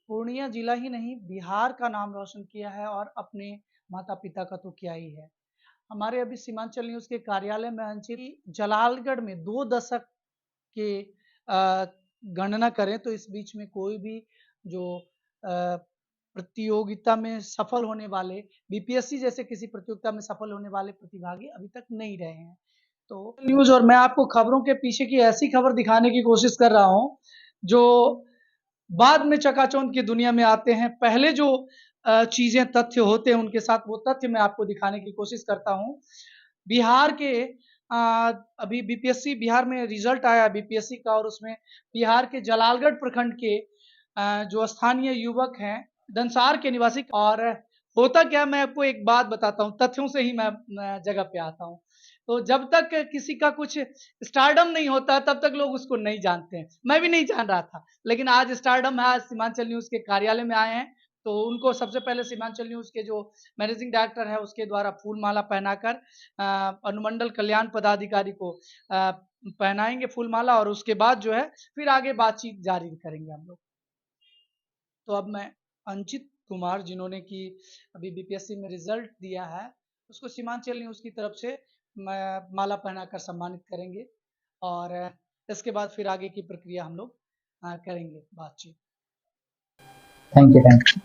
पूर्णिया जिला ही नहीं, बिहार का नाम रोशन किया है और अपने माता-पिता का तो क्या ही है। हमारे अभी सीमांचल न्यूज़ के कार्यालय में अंचित जलालगढ़ में 2 दशक के गणना करें तो इस बीच में कोई भी जो प्रतियोगिता में सफल होने वाले बीपीएससी जैसे किसी प्रतियोगिता में सफल होने वाले प्रतिभागी अभी तक नहीं रहे हैं। तो न्यूज़ और मैं आपको खबरों के पीछे की ऐसी खबर दिखाने की कोशिश कर रहा हूँ, जो बाद में चकाचौंध की दुनिया में आते हैं। पहले जो चीज़ें तथ्य होते हैं उनके साथ वो तथ्य मैं आपको दिखाने की कोशिश करता हूँ। बिहार के अभी बीपीएससी बिहार में रिज़ल्ट आया बीपीएससी का और उसमें बिहार के जलालगढ़ प्रखंड के जो स्थानीय युवक हैं, दंसार के निवासी और होता क्या मैं आपको एक बात बताता हूँ, तथ्यों से ही मैं जगह पे आता हूँ। तो जब तक किसी का कुछ स्टारडम नहीं होता तब तक लोग उसको नहीं जानते हैं। मैं भी नहीं जान रहा था, लेकिन आज स्टारडम है, आज सीमांचल न्यूज़ के कार्यालय में आए हैं, तो उनको सबसे पहले सीमांचल न्यूज़ के जो मैनेजिंग डायरेक्टर है उसके द्वारा फूल माला पहनाकर अनुमंडल कल्याण पदाधिकारी को पहनाएँगे फूल माला और उसके बाद जो है फिर आगे बातचीत जारी करेंगे हम लोग। तो अब मैं अंचित कुमार जिन्होंने कि अभी बीपीएससी में रिज़ल्ट दिया है, उसको सीमांचल न्यूज़ की तरफ से माला पहनाकर सम्मानित करेंगे और इसके बाद फिर आगे की प्रक्रिया हम लोग करेंगे बातचीत। Thank you, thank you.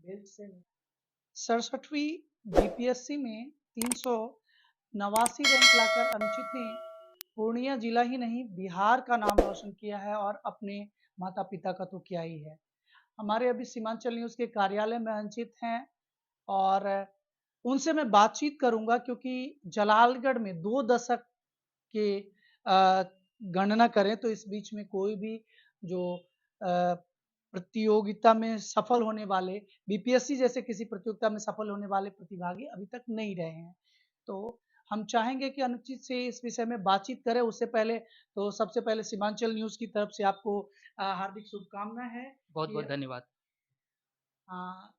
Belt से 67वीं बीपीएससी में 389 रैंक लाकर अनुचित ने पूर्णिया जिला ही नहीं बिहार का नाम रोशन किया है और अपने माता-पिता का तो क्या ही है। हमारे अभी सीमांचल न्यूज़ के कार्यालय में अंचित हैं और उनसे मैं बातचीत करूँगा क्योंकि जलालगढ़ में 2 दशक के गणना करें तो इस बीच में कोई भी जो प्रतियोगिता में सफल होने वाले बीपीएससी जैसे किसी प्रतियोगिता में सफल होने वाले प्रतिभागी अभी तक नहीं रहे हैं। तो हम चाहेंगे कि अनुचित से इस विषय में बातचीत करें उससे पहले तो सबसे पहले सीमांचल न्यूज़ की तरफ से आपको हार्दिक शुभकामनाएँ हैं कि बहुत-बहुत धन्यवाद। अ,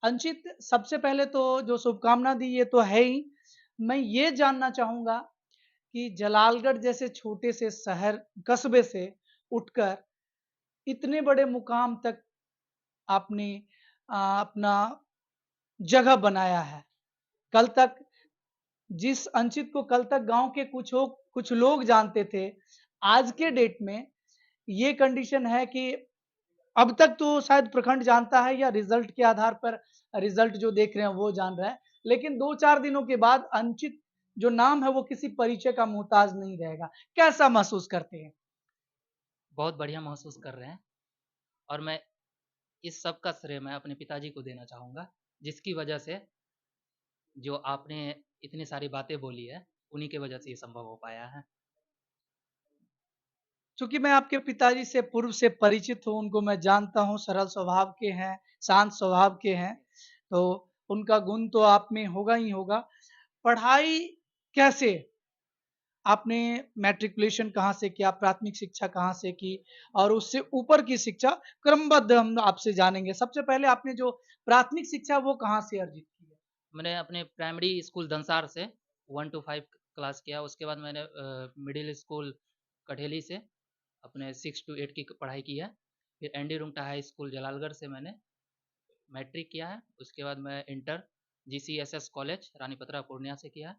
अंचित सबसे पहले तो जो शुभकामना दी ये तो है ही। मैं ये जानना चाहूँगा कि जलालगढ़ जैसे छोटे से शहर कस्बे से उठकर इतने बड़े मुकाम तक आपने अपना जगह बनाया है। कल तक जिस अंचित को कल तक गाँव के कुछ लोग जानते थे, आज के डेट में ये कंडीशन है कि अब तक तो शायद प्रखंड जानता है या रिज़ल्ट के आधार पर रिज़ल्ट जो देख रहे हैं वो जान रहा है। लेकिन 2-4 दिनों के बाद अंचित जो नाम है वो किसी परिचय का मोहताज नहीं रहेगा। कैसा महसूस करते हैं? बहुत बढ़िया महसूस कर रहे हैं और मैं इस सब का श्रेय मैं अपने पिताजी को देना चाहूँगा, जिसकी वजह से जो आपने इतनी सारी बातें बोली है, उन्हीं की वजह से ये संभव हो पाया है। चूँकि मैं आपके पिताजी से पूर्व से परिचित हूँ, उनको मैं जानता हूँ, सरल स्वभाव के हैं, शांत स्वभाव के हैं, तो उनका गुण तो आप में होगा ही होगा। पढ़ाई कैसे? आपने मैट्रिकुलेशन कहाँ से किया, प्राथमिक शिक्षा कहाँ से की और उससे ऊपर की शिक्षा क्रमबद्ध हम आपसे जानेंगे। सबसे पहले आपने जो प्राथमिक शिक्षा वो कहाँ से अर्जित की है? मैंने अपने प्राइमरी स्कूल दंसार से 1 टू 5 क्लास किया, उसके बाद मैंने मिडिल स्कूल कठेली से अपने 6 टू 8 की पढ़ाई की है। फिर ND Rungta high school Jalalgarh से मैंने मैट्रिक किया है, उसके बाद मैं इंटर जीसीएसएस कॉलेज रानी पथरा पूर्णिया से किया है।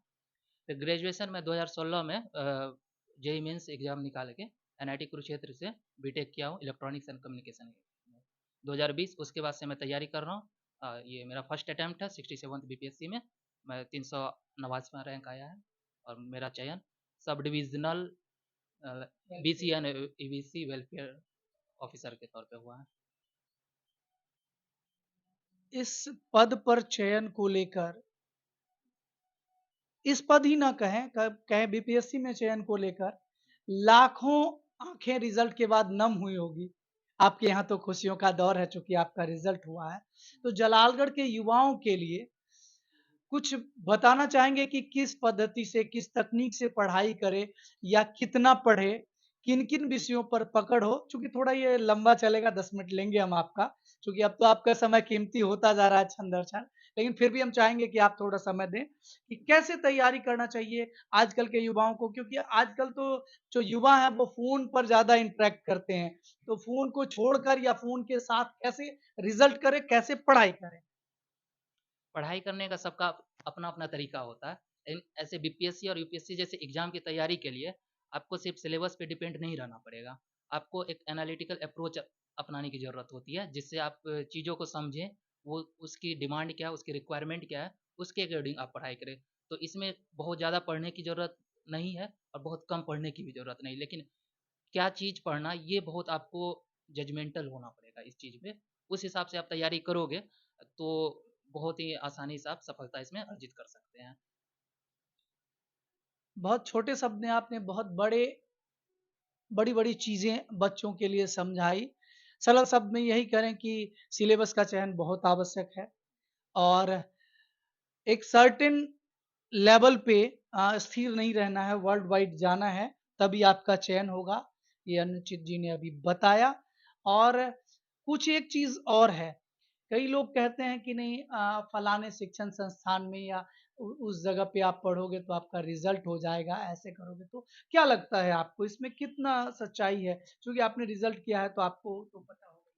फिर ग्रेजुएशन में 2016 में जेईई मेंस एग्ज़ाम निकाल के एनआईटी कुरुक्षेत्र से बीटेक किया हूँ इलेक्ट्रॉनिक्स एंड कम्युनिकेशन में। 2020 उसके बाद से मैं तैयारी कर रहा हूँ। ये मेरा फर्स्ट अटेम्प्ट है 67th बीपीएससी में। मैं 389वां रैंक आया है और मेरा चयन sub divisional BC and EBC welfare officer के तौर पे हुआ है। इस पद पर चयन को लेकर इस पद ही ना कहें कहें बीपीएससी में चयन को लेकर लाखों आँखें रिज़ल्ट के बाद नम हुई होगी। आपके यहाँ तो खुशियों का दौर है चूँकि आपका रिज़ल्ट हुआ है। तो जलालगढ़ के युवाओं के लिए कुछ बताना चाहेंगे कि किस पद्धति से, किस तकनीक से पढ़ाई करें या कितना पढ़े किन-किन विषयों पर पकड़ हो? चूँकि थोड़ा ये लंबा चलेगा, 10 मिनट लेंगे हम आपका, चूँकि अब तो आपका समय कीमती होता जा रहा है क्षण-दर-क्षण। लेकिन फिर भी हम चाहेंगे कि आप थोड़ा समय दें, कि कैसे तैयारी करना चाहिए आजकल के युवाओं को? क्योंकि आजकल तो जो युवा हैं वो फ़ोन पर ज़्यादा इंटरैक्ट करते हैं। तो फ़ोन को छोड़कर या फ़ोन के साथ कैसे रिज़ल्ट करें, कैसे पढ़ाई करें? पढ़ाई करने का सबका अपना-अपना तरीका होता है। इन ऐसे बीपीएससी और यूपीएससी जैसे एग्ज़ाम की तैयारी के लिए आपको सिर्फ़ सिलेबस पे डिपेंड नहीं रहना पड़ेगा। आपको एक एनालिटिकल अप्रोच अपनाने की ज़रूरत होती है, जिससे आप चीज़ों को समझें, वो उसकी डिमांड क्या है, उसकी रिक्वायरमेंट क्या है, उसके अकॉर्डिंग आप पढ़ाई करें। तो इसमें बहुत ज़्यादा पढ़ने की ज़रूरत नहीं है और बहुत कम पढ़ने की भी ज़रूरत नहीं। लेकिन क्या चीज़ पढ़ना, ये बहुत आपको जजमेंटल होना पड़ेगा इस चीज़ पे। उस हिसाब से आप तैयारी करोगे, तो बहुत ही आसानी से आप सफलता इसमें अर्जित कर सकते हैं। बहुत छोटे शब्द में आपने बहुत बड़ी-बड़ी चीज़ें बच्चों के लिए समझाई। सरल शब्द में यही करें कि सिलेबस का चयन बहुत आवश्यक है और एक सर्टेन लेवल पे स्थिर नहीं रहना है, वर्ल्ड वाइड जाना है, तभी आपका चयन होगा। ये अनुचित जी ने अभी बताया और कुछ एक चीज़ और है, कई लोग कहते हैं कि नहीं फलाने शिक्षण संस्थान में या उस जगह पे आप पढ़ोगे तो आपका रिज़ल्ट हो जाएगा, ऐसे करोगे तो क्या लगता है आपको इसमें कितना सच्चाई है? क्योंकि आपने रिज़ल्ट किया है तो आपको तो पता होगा।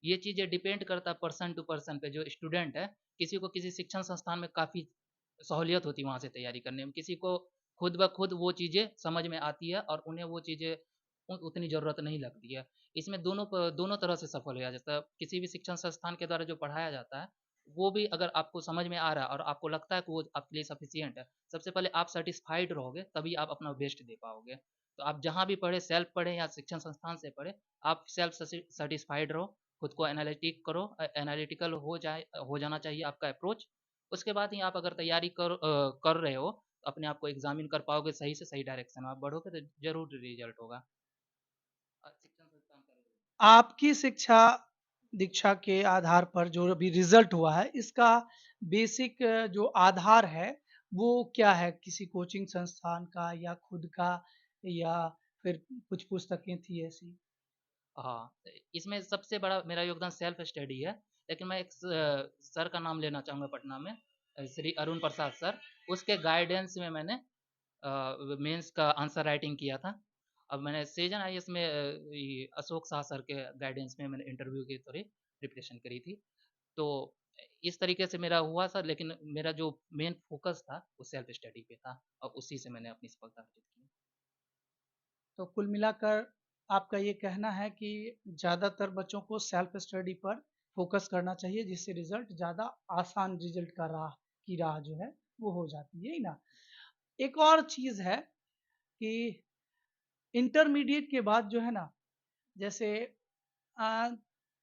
ये चीज़ें डिपेंड करता है पर्सन टू पर्सन पे। जो स्टूडेंट है, किसी को किसी शिक्षण संस्थान में काफ़ी सहूलियत होती है वहाँ से तैयारी करने में, किसी को खुद ब खुद वो चीज़ें समझ में आती है और उन्हें वो चीज़ें उतनी ज़रूरत नहीं लगती है। इसमें दोनों तरह से सफल हो जाता है। किसी भी शिक्षण संस्थान के द्वारा जो पढ़ाया जाता है, वो भी अगर आपको समझ में आ रहा है और आपको लगता है कि वो आपके लिए सफिशिएंट है, सबसे पहले आप सैटिस्फाइड रहोगे, तभी आप अपना बेस्ट दे पाओगे। तो आप जहाँ भी पढ़ें, सेल्फ पढ़ें या शिक्षण संस्थान से पढ़ें, आप सेल्फ सैटिस्फाइड रहो, खुद को एनालिटिकल हो जाना चाहिए आपका अप्रोच। उसके बाद ही आप अगर तैयारी कर रहे हो, तो अपने आप को एग्ज़ामिन कर पाओगे सही से सही डायरेक्शन में आप बढ़ोगे तो ज़रूर रिज़ल्ट होगा। शिक्षण संस्थान का रिज़ल्ट। आपकी शिक्षा दीक्षा के आधार पर जो अभी रिज़ल्ट हुआ है, इसका बेसिक जो आधार है, वो क्या है? किसी कोचिंग संस्थान का या खुद का या फिर कुछ पुस्तकें थी ऐसी? हाँ, इसमें सबसे बड़ा मेरा योगदान सेल्फ स्टडी है, लेकिन मैं एक सर का नाम लेना चाहूँगा पटना में, श्री अरुण प्रसाद सर, उसके गाइडेंस में मैंने मेंस का आंसर राइटिंग किया था। अब मैंने सेजन आईएएस में ये अशोक शाह सर के गाइडेंस में मैंने इंटरव्यू की थोड़ी प्रिपरेशन करी थी। तो इस तरीके से मेरा हुआ था, लेकिन मेरा जो मेन फ़ोकस था, वो सेल्फ स्टडी पे था और उसी से मैंने अपनी सफलता अर्जित की। तो कुल मिलाकर आपका ये कहना है कि ज़्यादातर बच्चों को सेल्फ स्टडी पर फ़ोकस करना चाहिए, जिससे रिज़ल्ट ज़्यादा आसान रिज़ल्ट राह जो है, वो हो जाती है, यही ना? एक और चीज़ है कि इंटरमीडिएट के बाद जो है ना, जैसे अ,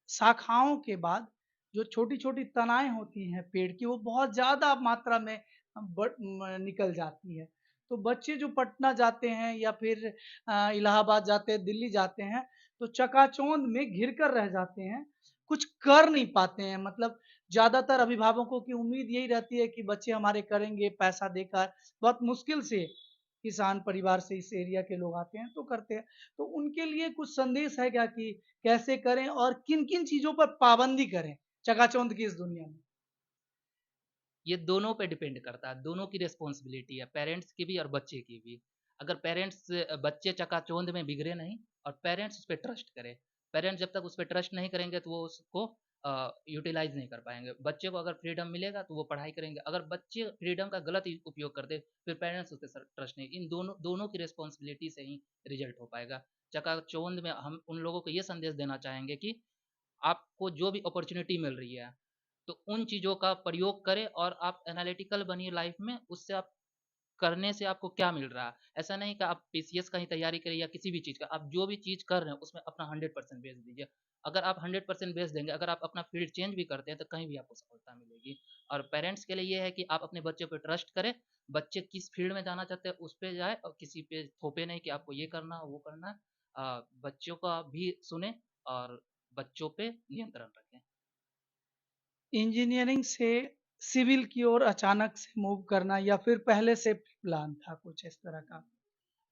शाखाओं के बाद जो छोटी-छोटी तनाएँ होती हैं पेड़ की, वो बहुत ज़्यादा मात्रा में निकल जाती है। तो बच्चे जो पटना जाते हैं या फिर इलाहाबाद जाते हैं, दिल्ली जाते हैं, तो चकाचौंध में घिर कर रह जाते हैं, कुछ कर नहीं पाते हैं। मतलब ज़्यादातर अभिभावकों की उम्मीद यही रहती है कि बच्चे हमारे करेंगे पैसा देकर, बहुत मुश्किल से किसान परिवार से इस एरिया के लोग आते हैं, तो करते हैं। तो उनके लिए कुछ संदेश है क्या कि कैसे करें और किन-किन चीज़ों पर पाबंदी करें, चकाचौंध की इस दुनिया में? ये दोनों पे डिपेंड करता है, दोनों की रिस्पॉन्सिबिलिटी है, पेरेंट्स की भी और बच्चे की भी। अगर बच्चे चकाचौंध में बिगड़े नहीं और पेरेंट्स उस पे ट्रस्ट करें। पेरेंट्स जब तक उस पे ट्रस्ट नहीं करेंगे तो वो उसको यूटिलाइज़ नहीं कर पाएँगे। बच्चे को अगर फ्रीडम मिलेगा तो वो पढ़ाई करेंगे, अगर बच्चे फ्रीडम का गलत उपयोग कर दे, फिर पेरेंट्स उस पे ट्रस्ट नहीं, इन दोनों दोनों की रिस्पॉन्सिबिलिटी से ही रिज़ल्ट हो पाएगा। चकाचौंध में हम उन लोगों को ये संदेश देना चाहेंगे कि आपको जो भी अपॉर्च्युनिटी मिल रही है, तो उन चीज़ों का प्रयोग करें और आप एनालिटिकल बनिए लाइफ में, उससे आप करने से आपको क्या मिल रहा है। ऐसा नहीं कि आप पीसीएस का ही तैयारी करिए या किसी भी चीज़ का, आप जो भी चीज़ कर रहे हैं उसमें अपना 100% बेस्ट दीजिए। अगर आप 100% बेस्ट देंगे, अगर आप अपना फील्ड चेंज भी करते हैं तो कहीं भी आपको सफलता मिलेगी। और पेरेंट्स के लिए ये है कि आप अपने बच्चे पे ट्रस्ट करें, बच्चे किस फील्ड में जाना चाहते हैं उस पे जाए और किसी पे थोपे नहीं कि आपको ये करना है, वो करना है। बच्चों का भी सुने और बच्चों पे नियंत्रण रखें। इंजीनियरिंग से सिविल की ओर अचानक से मूव करना या फिर पहले से प्लान था कुछ इस तरह का?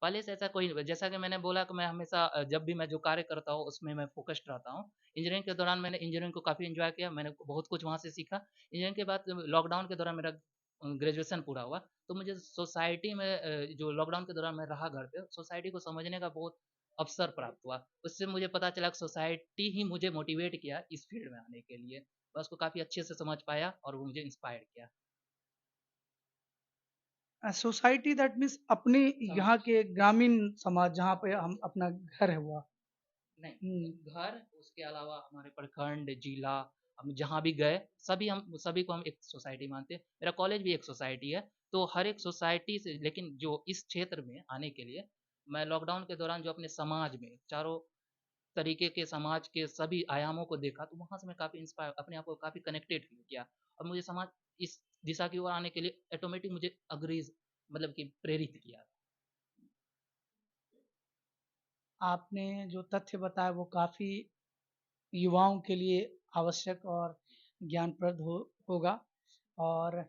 पहले से ऐसा कोई जैसा कि मैंने बोला कि मैं हमेशा जब भी मैं जो कार्य करता हूँ उसमें मैं फ़ोकस्ड रहता हूँ। इंजीनियरिंग के दौरान मैंने इंजीनियरिंग को काफ़ी एन्जॉय किया, मैंने बहुत कुछ वहाँ से सीखा। इंजीनियरिंग के बाद लॉकडाउन के दौरान मेरा ग्रेजुएशन पूरा हुआ, तो मुझे सोसाइटी में जो लॉकडाउन के दौरान मैं रहा घर पे, सोसाइटी को समझने का बहुत अवसर प्राप्त हुआ। उससे मुझे पता चला कि सोसाइटी ही मुझे मोटिवेट किया इस फ़ील्ड में आने के लिए। मैं उसको काफ़ी अच्छे से समझ पाया और वो मुझे इंस्पायर किया। सोसाइटी दैट मीन्स अपने यहाँ समाज। के ग्रामीण समाज जहाँ पे हम अपना घर है हुआ। नहीं, हुँ। घर उसके अलावा हमारे प्रखंड, जिला हम जहाँ भी गए हम सभी को हम एक सोसाइटी मानते हैं। मेरा कॉलेज भी एक सोसाइटी है, तो हर एक सोसाइटी से लेकिन जो इस क्षेत्र में आने के लिए मैं लॉकडाउन के दौरान जो अपने समाज में चारों तरीके के समाज के सभी आयामों को देखा, तो वहाँ से मैं काफ़ी इंस्पायर अपने आप को काफ़ी कनेक्टेड फ़ील किया और मुझे समाज इस दिशा की ओर आने के लिए ऑटोमेटिक मुझे अग्रेज़ मतलब कि प्रेरित किया। आपने जो तथ्य बताया वो काफ़ी युवाओं के लिए आवश्यक और ज्ञानप्रद होगा और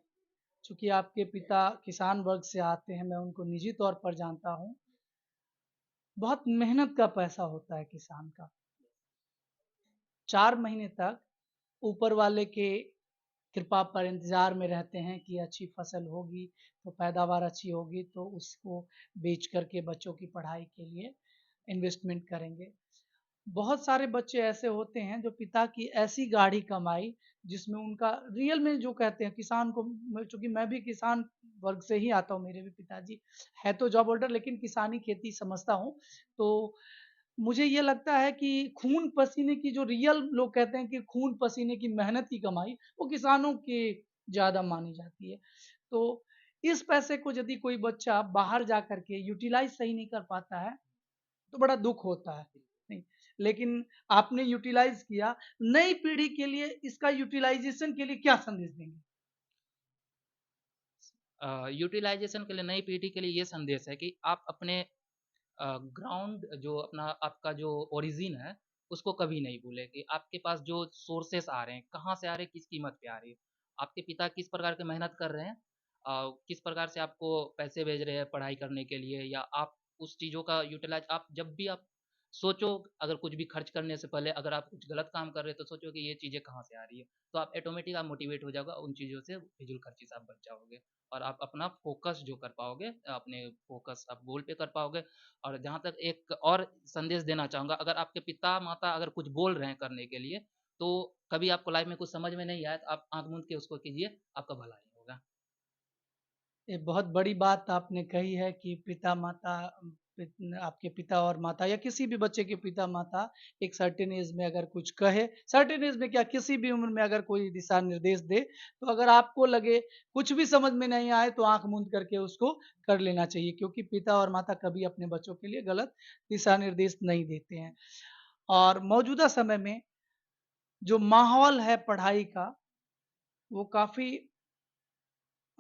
चूँकि आपके पिता किसान वर्ग से आते हैं, मैं उनको निजी तौर पर जानता हूँ। बहुत मेहनत का पैसा होता है किसान का। 4 महीने तक ऊपर वाले के कृपा पर इंतज़ार में रहते हैं कि अच्छी फसल होगी, तो पैदावार अच्छी होगी, तो उसको बेच कर के बच्चों की पढ़ाई के लिए इन्वेस्टमेंट करेंगे। बहुत सारे बच्चे ऐसे होते हैं जो पिता की ऐसी गाढ़ी कमाई जिसमें उनका रियल में जो कहते हैं किसान को चूँकि मैं भी किसान वर्ग से ही आता हूँ, मेरे भी पिताजी है तो जॉब होल्डर लेकिन किसानी खेती समझता हूँ। तो मुझे ये लगता है कि खून पसीने की जो रियल लोग कहते हैं कि खून पसीने की मेहनत की कमाई, वो किसानों की ज़्यादा मानी जाती है। तो इस पैसे को यदि कोई बच्चा बाहर जा कर के यूटिलाइज़ सही नहीं कर पाता है, तो बड़ा दुःख होता है। नहीं, लेकिन आपने यूटिलाइज़ किया, नई पीढ़ी के लिए इसका यूटिलाइज़ेशन के लिए क्या संदेश देंगे? यूटिलाइज़ेशन के लिए नई पीढ़ी के लिए ये संदेश है कि आप अपने ग्राउंड जो अपना आपका जो ओरिजिन है, उसको कभी नहीं भूलें कि आपके पास जो सोर्सेस आ रहे हैं, कहाँ से आ रहे हैं, किस कीमत पे आ रही है। आपके पिता किस प्रकार की मेहनत कर रहे हैं किस प्रकार से आपको पैसे भेज रहे हैं पढ़ाई करने के लिए या आप उस चीज़ों का यूटिलाइज़ आप जब भी आप सोचो अगर कुछ भी खर्च करने से पहले अगर आप कुछ गलत काम कर रहे हैं, तो सोचो कि ये चीज़ें कहाँ से आ रही है। तो आप ऑटोमेटिक आप मोटिवेट हो जाओगे, उन चीज़ों से फिज़ूल-खर्ची से आप बच जाओगे और आप अपना फ़ोकस जो कर पाओगे, अपने फ़ोकस आप गोल पे कर पाओगे और जहाँ तक एक और संदेश देना चाहूँगा, अगर आपके पिता-माता अगर कुछ बोल रहे हैं करने के लिए, तो कभी आपको लाइफ़ में कुछ समझ में नहीं आया, तो आप आँख मूंद के उसको कीजिए, आपका भला ही होगा। ये बहुत बड़ी बात आपने कही है कि पिता-माता आपके पिता और माता या किसी भी बच्चे के पिता-माता एक सर्टेन एज में अगर कुछ कहे, सर्टेन एज में क्या किसी भी उम्र में अगर कोई दिशा निर्देश दे, तो अगर आपको लगे कुछ भी समझ में नहीं आए तो आँख मूंद करके उसको कर लेना चाहिए क्योंकि पिता और माता कभी अपने बच्चों के लिए गलत दिशा निर्देश नहीं देते हैं। और मौजूदा समय में जो माहौल है पढ़ाई का, वो काफ़ी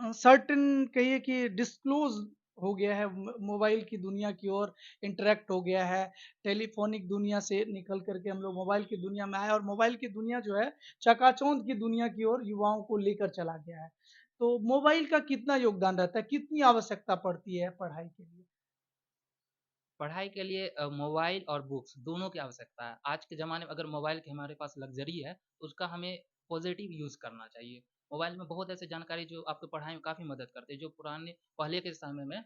सर्टेन कहिए कि डिस्क्लोज़ हो गया है मोबाइल की दुनिया की ओर इंटरैक्ट हो गया है। टेलीफ़ोनिक दुनिया से निकल कर के हम लोग मोबाइल की दुनिया में आए और मोबाइल की दुनिया जो है चकाचौंध की दुनिया की ओर युवाओं को लेकर चला गया है। तो मोबाइल का कितना योगदान रहता है? कितनी आवश्यकता पड़ती है पढ़ाई के लिए? पढ़ाई के लिए मोबाइल और बुक्स दोनों की आवश्यकता है। आज के ज़माने में अगर मोबाइल की हमारे पास लग्ज़री है, तो उसका हमें पॉज़िटिव यूज़ करना चाहिए। मोबाइल में बहुत ऐसी जानकारी जो आपको पढ़ाई में काफ़ी मदद करती है, जो पुराने पहले के समय में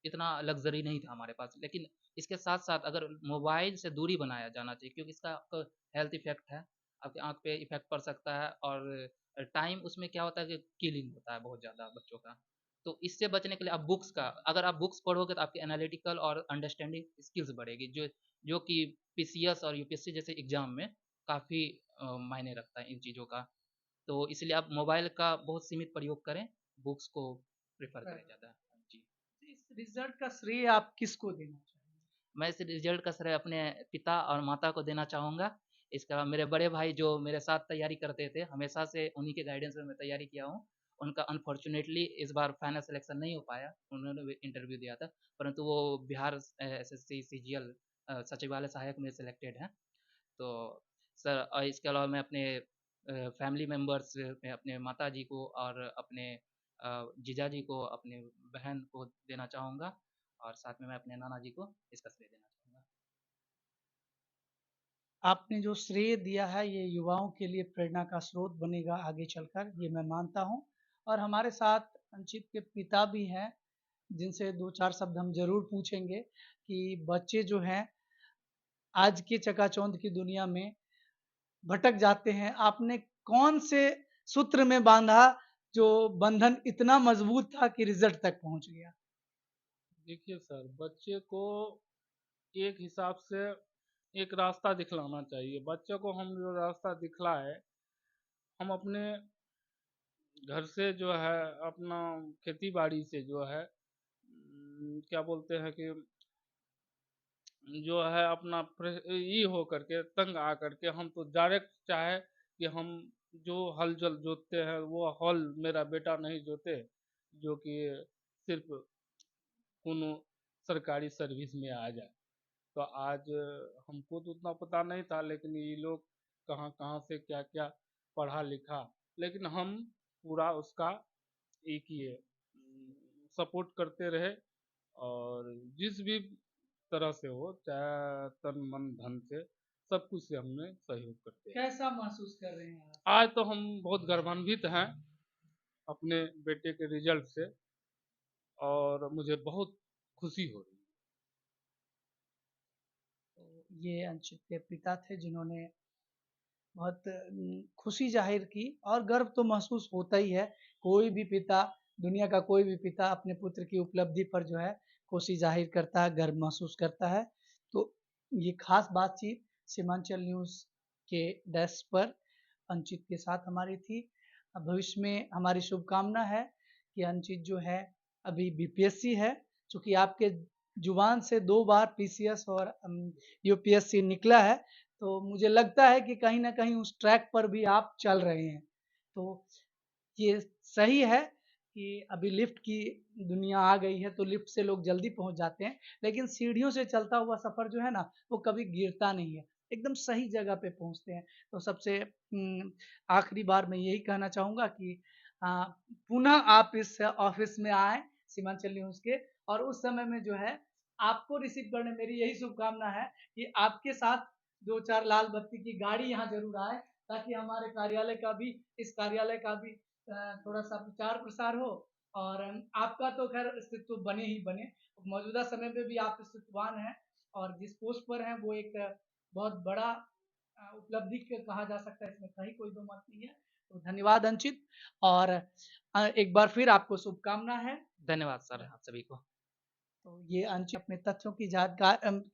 इतना लग्ज़री नहीं था हमारे पास। लेकिन इसके साथ-साथ अगर मोबाइल से दूरी बनाया जाना चाहिए क्योंकि इसका आपका हेल्थ इफ़ेक्ट है, आपकी आँख पे इफ़ेक्ट पड़ सकता है और टाइम उसमें क्या होता है कि किलिंग होता है बहुत ज़्यादा बच्चों का। तो इससे बचने के लिए आप बुक्स का अगर आप बुक्स पढ़ोगे तो आपकी एनालिटिकल और अंडरस्टैंडिंग स्किल्स बढ़ेगी जो जो कि पीसीएस और यूपीएससी जैसे एग्जाम में काफ़ी मायने रखता है इन चीज़ों का। तो इसलिए आप मोबाइल का बहुत सीमित प्रयोग करें, बुक्स को प्रेफ़र करें ज़्यादा। जी। इस रिज़ल्ट का श्रेय आप किसको देना चाहेंगे? मैं इस रिज़ल्ट का श्रेय अपने पिता और माता को देना चाहूँगा। इसके अलावा मेरे बड़े भाई जो मेरे साथ तैयारी करते थे, हमेशा से उन्हीं के गाइडेंस में मैं तैयारी किया हूँ। उनका अनफॉर्च्यूनेटली इस बार फाइनल सिलेक्शन नहीं हो पाया, उन्होंने भी इंटरव्यू दिया था, परंतु वो बिहार एसएससी सीजीएल सचिवालय सहायक में सिलेक्टेड हैं। तो सर इसके अलावा मैं अपने फैमिली मेंबर्स में अपने माताजी को और अपने जीजाजी को, अपने बहन को देना चाहूँगा और साथ में मैं अपने नाना जी को इसका श्रेय देना चाहूँगा। आपने जो श्रेय दिया है ये युवाओं के लिए प्रेरणा का स्रोत बनेगा आगे चलकर, ये मैं मानता हूँ। और हमारे साथ अंचित के पिता भी हैं, जिनसे 2-4 शब्द हम ज़रूर पूछेंगे कि बच्चे जो हैं आज के चकाचौंध की दुनिया में भटक जाते हैं। आपने कौन से सूत्र में बाँधा जो बंधन इतना मज़बूत था कि रिज़ल्ट तक पहुँच गया? देखिए सर, बच्चे को एक हिसाब से एक रास्ता दिखलाना चाहिए। बच्चे को हम जो रास्ता दिखलाए, हम अपने घर से जो है अपना खेती-बाड़ी से जो है क्या बोलते हैं कि जो है अपना ये हो करके तंग आ करके हम तो डायरेक्ट चाहे कि हम जो हल जल जोतते हैं वो हल मेरा बेटा नहीं जोते, जो कि सिर्फ कोनो सरकारी सर्विस में आ जाए। तो आज हमको तो उतना पता नहीं था, लेकिन ये लोग कहाँ-कहाँ से क्या-क्या पढ़ा लिखा, लेकिन हम पूरा उसका एक ये सपोर्ट करते रहे और जिस भी तरह से हो, चाहे तन, मन, धन से, सब कुछ से हमने सहयोग करते हैं। कैसा महसूस कर रहे हैं आप? आज तो हम बहुत गर्वान्वित हैं अपने बेटे के रिजल्ट से और मुझे बहुत खुशी हो रही है। तो ये अंचित के पिता थे जिन्होंने बहुत खुशी ज़ाहिर की और गर्व तो महसूस होता ही है। कोई भी पिता, दुनिया का कोई भी पिता अपने पुत्र की उपलब्धि पर जो है खुशी ज़ाहिर करता है, गर्व महसूस करता है। तो ये ख़ास बातचीत सीमांचल न्यूज़ के डेस्क पर अंचित के साथ हमारी थी। भविष्य में हमारी शुभकामना है कि अंचित जो है अभी बीपीएससी है, चूँकि आपके ज़ुबान से 2 बार पीसीएस और यूपीएससी निकला है, तो मुझे लगता है कि कहीं न कहीं उस ट्रैक पर भी आप चल रहे हैं। तो ये सही है कि अभी लिफ्ट की दुनिया आ गई है, तो लिफ्ट से लोग जल्दी पहुँच जाते हैं, लेकिन सीढ़ियों से चलता हुआ सफ़र जो है ना, वो कभी गिरता नहीं है, एकदम सही जगह पे पहुँचते हैं। तो सबसे आखिरी बार मैं यही कहना चाहूँगा कि पुनः आप इस ऑफ़िस में आएँ, सीमांचल न्यूज़ के, और उस समय में जो है, आपको रिसीव करने मेरी यही शुभकामना है कि आपके साथ 2-4 लाल बत्ती की गाड़ी यहाँ ज़रूर आए, ताकि हमारे कार्यालय का भी, इस कार्यालय का भी थोड़ा-सा प्रचार-प्रसार हो और आपका तो ख़ैर अस्तित्व बने ही बने। मौजूदा समय में भी आप अस्तित्ववान हैं और जिस पोस्ट पर हैं वो एक बहुत बड़ा उपलब्धि क कहा जा सकता है, इसमें कहीं कोई दो मत नहीं है। तो धन्यवाद अंचित और एक बार फिर आपको शुभकामना है। धन्यवाद सर आप सभी को। तो ये अंचित अपने तथ्यों की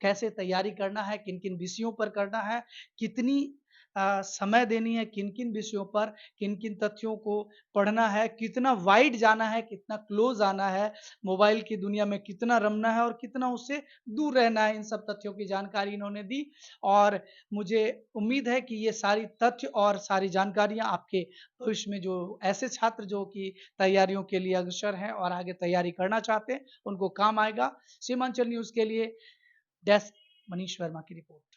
कैसे तैयारी करना है, किन-किन विषयों पर करना है, कितनी समय देनी है, किन-किन विषयों पर, किन-किन तथ्यों को पढ़ना है, कितना वाइड जाना है, कितना क्लोज़ आना है, मोबाइल की दुनिया में कितना रमना है और कितना उससे दूर रहना है, इन सब तथ्यों की जानकारी इन्होंने दी और मुझे उम्मीद है कि ये सारी तथ्य और सारी जानकारियाँ आपके भविष्य में जो ऐसे छात्र जो कि तैयारियों के लिए अग्रसर हैं और आगे तैयारी करना चाहते हैं, उनको काम आएगा। सीमांचल न्यूज़ के लिए डेस्क मनीष वर्मा की रिपोर्ट।